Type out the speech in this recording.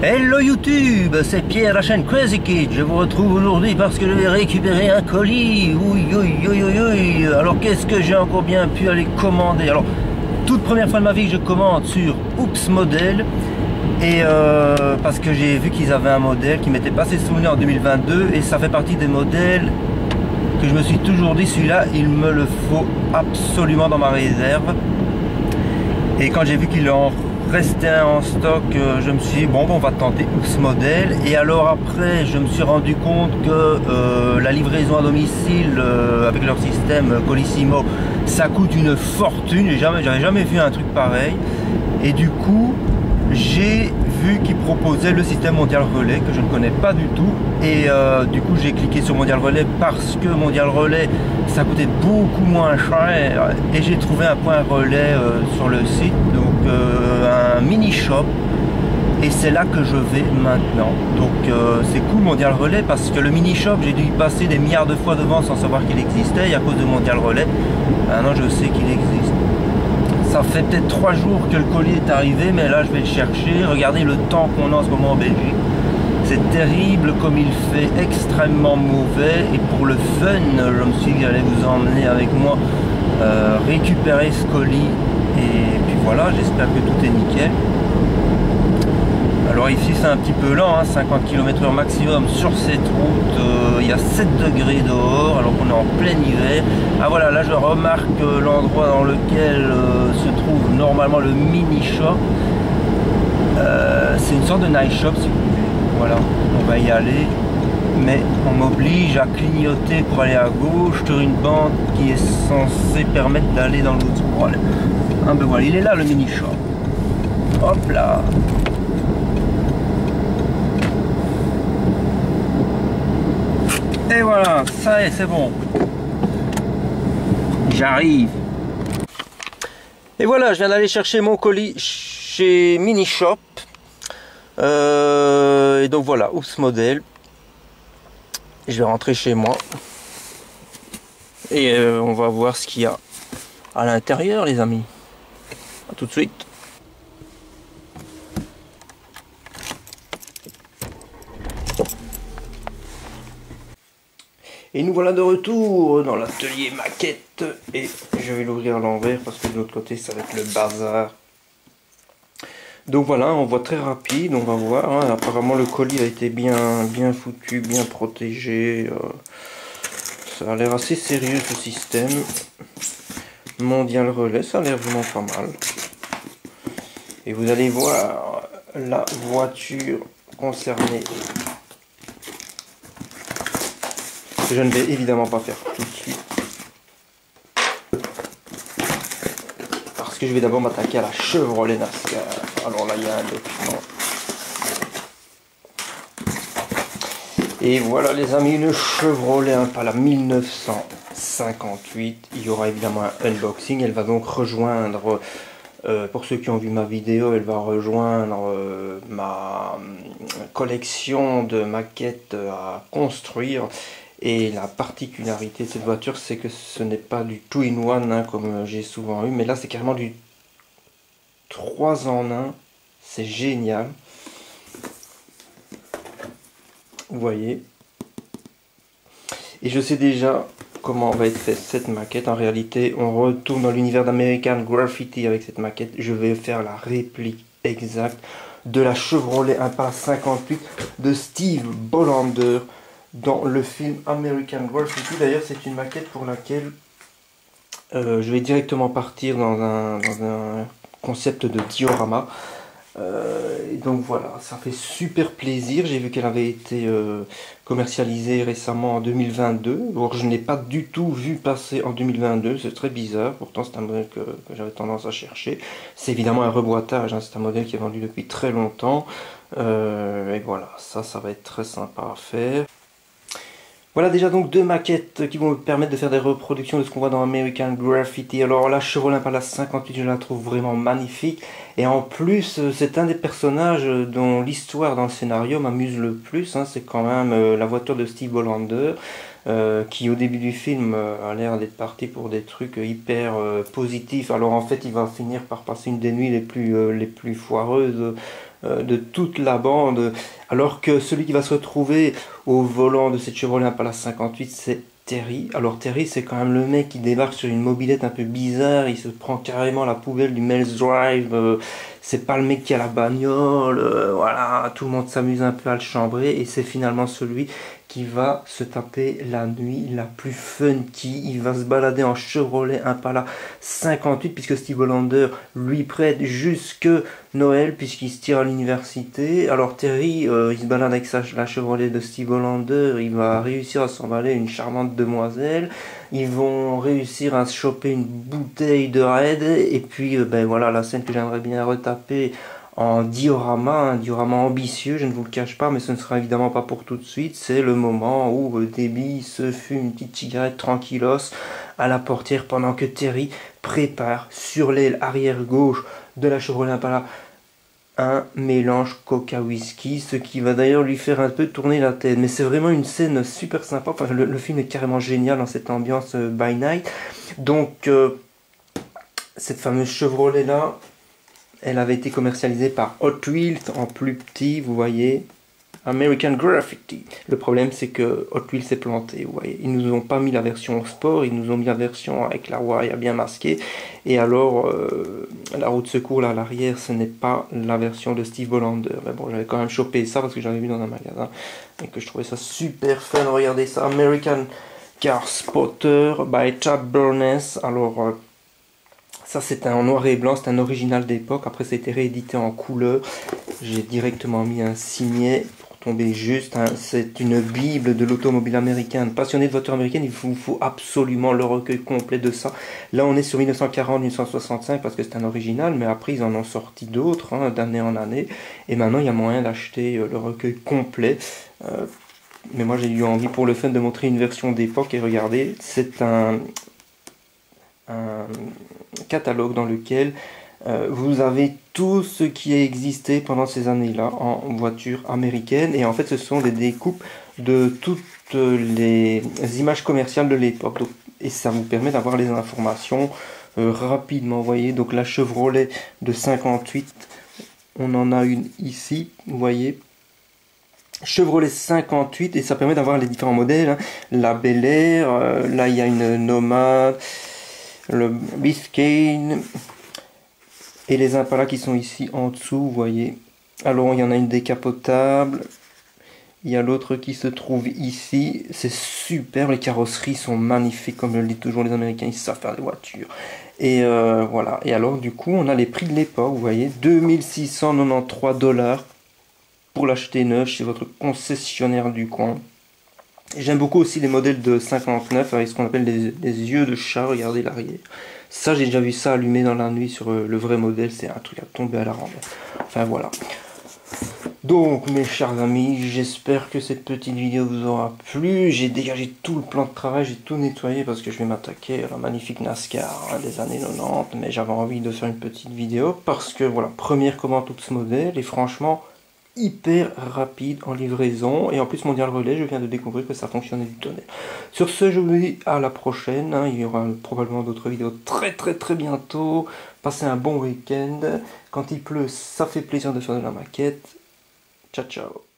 Hello YouTube, c'est Pierre, la chaîne Crazy Kid. Je vous retrouve aujourd'hui parce que je vais récupérer un colis. Oui. Alors qu'est-ce que j'ai encore bien pu aller commander? Alors, toute première fois de ma vie que je commande sur Oops Model. Et parce que j'ai vu qu'ils avaient un modèle qui m'était passé sous le nez en 2022. Et ça fait partie des modèles que je me suis toujours dit, celui-là, il me le faut absolument dans ma réserve. Et quand j'ai vu qu'il en restait un en stock, je me suis dit bon, on va tenter Oops Model. Et alors après je me suis rendu compte que la livraison à domicile avec leur système Colissimo, ça coûte une fortune. J'avais jamais vu un truc pareil. Et du coup j'ai vu qu'ils proposaient le système Mondial Relais que je ne connais pas du tout. Et du coup j'ai cliqué sur Mondial Relais parce que Mondial Relais ça coûtait beaucoup moins cher. Et j'ai trouvé un point relais sur le site, donc un mini shop. Et c'est là que je vais maintenant. Donc c'est cool Mondial Relais parce que le mini shop, j'ai dû y passer des milliards de fois devant sans savoir qu'il existait. Et à cause de Mondial Relais, maintenant je sais qu'il existe. Ça fait peut-être 3 jours que le colis est arrivé, mais là je vais le chercher. Regardez le temps qu'on a en ce moment en Belgique. C'est terrible comme il fait, extrêmement mauvais. Et pour le fun, je me suis dit que j'allais vous emmener avec moi récupérer ce colis. Et puis voilà, j'espère que tout est nickel. Alors ici c'est un petit peu lent, hein, 50 km/h maximum sur cette route. Il y a 7 degrés dehors alors qu'on est en plein hiver. Ah voilà, là je remarque l'endroit dans lequel se trouve normalement le mini shop. C'est une sorte de night shop si vous voulez. Voilà, on va y aller. Mais on m'oblige à clignoter pour aller à gauche sur une bande qui est censée permettre d'aller dans l'autre. Voilà. Ah ben voilà, il est là le mini shop. Hop là. Et voilà, ça y est, c'est bon. J'arrive. Et voilà, je viens d'aller chercher mon colis chez Mini Shop. Et donc voilà, Oops Model. Je vais rentrer chez moi. Et on va voir ce qu'il y a à l'intérieur, les amis. A tout de suite. Et nous voilà de retour dans l'atelier maquette. Et je vais l'ouvrir à l'envers parce que de l'autre côté ça va être le bazar. Donc voilà, on voit très rapide, on va voir. Hein. Apparemment le colis a été bien foutu, bien protégé. Ça a l'air assez sérieux ce système. Mondial Relais, ça a l'air vraiment pas mal. Et vous allez voir la voiture concernée. Que je ne vais évidemment pas faire tout de suite. Parce que je vais d'abord m'attaquer à la Chevrolet NASCAR. Alors là, il y a un document. Et voilà les amis, une Chevrolet Impala 1958. Il y aura évidemment un unboxing. Elle va donc rejoindre, pour ceux qui ont vu ma vidéo, elle va rejoindre ma collection de maquettes à construire. Et la particularité de cette voiture, c'est que ce n'est pas du two-in-one hein, comme j'ai souvent eu, mais là c'est carrément du 3 en 1. C'est génial. Vous voyez. Et je sais déjà comment va être faite cette maquette. En réalité, on retourne dans l'univers d'American Graffiti avec cette maquette. Je vais faire la réplique exacte de la Chevrolet Impala 58 de Steve Bolander dans le film American Graffiti. D'ailleurs, c'est une maquette pour laquelle je vais directement partir dans un concept de diorama. Et donc voilà, ça fait super plaisir. J'ai vu qu'elle avait été commercialisée récemment en 2022. Alors je ne l'ai pas du tout vu passer en 2022, c'est très bizarre. Pourtant c'est un modèle que j'avais tendance à chercher. C'est évidemment un reboîtage, hein. C'est un modèle qui est vendu depuis très longtemps. Et voilà, ça va être très sympa à faire. Voilà déjà donc 2 maquettes qui vont me permettre de faire des reproductions de ce qu'on voit dans American Graffiti. Alors la Chevrolet Impala 58, je la trouve vraiment magnifique. Et en plus, c'est un des personnages dont l'histoire dans le scénario m'amuse le plus. Hein. C'est quand même la voiture de Steve Bolander, qui au début du film a l'air d'être parti pour des trucs hyper positifs. Alors en fait, il va finir par passer une des nuits les plus foireuses de toute la bande, alors que celui qui va se retrouver au volant de cette Chevrolet Impala 58, c'est Terry. Alors Terry, c'est quand même le mec qui débarque sur une mobilette un peu bizarre, il se prend carrément la poubelle du Mel's Drive, c'est pas le mec qui a la bagnole, voilà, tout le monde s'amuse un peu à le chambrer, et c'est finalement celui qui va se taper la nuit la plus funky. Il va se balader en Chevrolet Impala 58 puisque Steve Hollander lui prête jusque Noël puisqu'il se tire à l'université. Alors Terry, il se balade avec la Chevrolet de Steve Hollander, il va réussir à s'emballer une charmante demoiselle. Ils vont réussir à se choper une bouteille de Red et puis ben voilà la scène que j'aimerais bien retaper en diorama, un diorama ambitieux, je ne vous le cache pas, mais ce ne sera évidemment pas pour tout de suite. C'est le moment où Debbie se fume une petite cigarette tranquillos à la portière pendant que Terry prépare sur l'aile arrière gauche de la Chevrolet Impala un mélange coca-whisky, ce qui va d'ailleurs lui faire un peu tourner la tête. Mais c'est vraiment une scène super sympa, enfin, le film est carrément génial dans cette ambiance by night. Donc, cette fameuse Chevrolet là, elle avait été commercialisée par Hot Wheels en plus petit, vous voyez, American Graffiti. Le problème c'est que Hot Wheels s'est planté, vous voyez. Ils nous ont pas mis la version sport, ils nous ont mis la version avec la wire bien masquée. Et alors, la roue de secours là à l'arrière, ce n'est pas la version de Steve Hollander. Mais bon, j'avais quand même chopé ça parce que j'avais vu dans un magasin et que je trouvais ça super fun. Regardez ça, American Car Spotter by Chad Burness. Alors, ça c'est en noir et blanc, c'est un original d'époque, après ça a été réédité en couleur. J'ai directement mis un signet pour tomber juste, hein. C'est une bible de l'automobile américaine. Passionné de voiture américaine, il vous faut absolument le recueil complet de ça. Là on est sur 1940-1965 parce que c'est un original, mais après ils en ont sorti d'autres, hein, d'année en année. Et maintenant il y a moyen d'acheter le recueil complet. Mais moi j'ai eu envie pour le fun de montrer une version d'époque et regardez, c'est un catalogue dans lequel vous avez tout ce qui a existé pendant ces années-là en voiture américaine. Et en fait, ce sont des découpes de toutes les images commerciales de l'époque. Et ça vous permet d'avoir les informations rapidement. Vous voyez, donc la Chevrolet de 58, on en a une ici, vous voyez. Chevrolet 58, et ça permet d'avoir les différents modèles, hein. La Bel Air, là il y a une Nomad, le Biscayne et les Impala qui sont ici en dessous, vous voyez. Alors il y en a une décapotable, il y a l'autre qui se trouve ici, c'est super, les carrosseries sont magnifiques comme le disent toujours les Américains, ils savent faire des voitures. Et voilà, et alors du coup on a les prix de l'époque, vous voyez, 2693 $ pour l'acheter neuf chez votre concessionnaire du coin. J'aime beaucoup aussi les modèles de 59 avec ce qu'on appelle des yeux de chat, regardez l'arrière. Ça, j'ai déjà vu ça allumé dans la nuit sur le vrai modèle, c'est un truc à tomber à la rampe. Enfin voilà. Donc mes chers amis, j'espère que cette petite vidéo vous aura plu. J'ai dégagé tout le plan de travail, j'ai tout nettoyé parce que je vais m'attaquer à la magnifique NASCAR des années 90. Mais j'avais envie de faire une petite vidéo parce que voilà, première commande de ce modèle et franchement hyper rapide en livraison, et en plus mondial relais, je viens de découvrir que ça fonctionnait du tonnerre. Sur ce, je vous dis à la prochaine, hein. Il y aura probablement d'autres vidéos très bientôt. Passez un bon week-end. Quand il pleut, ça fait plaisir de faire de la maquette. Ciao ciao.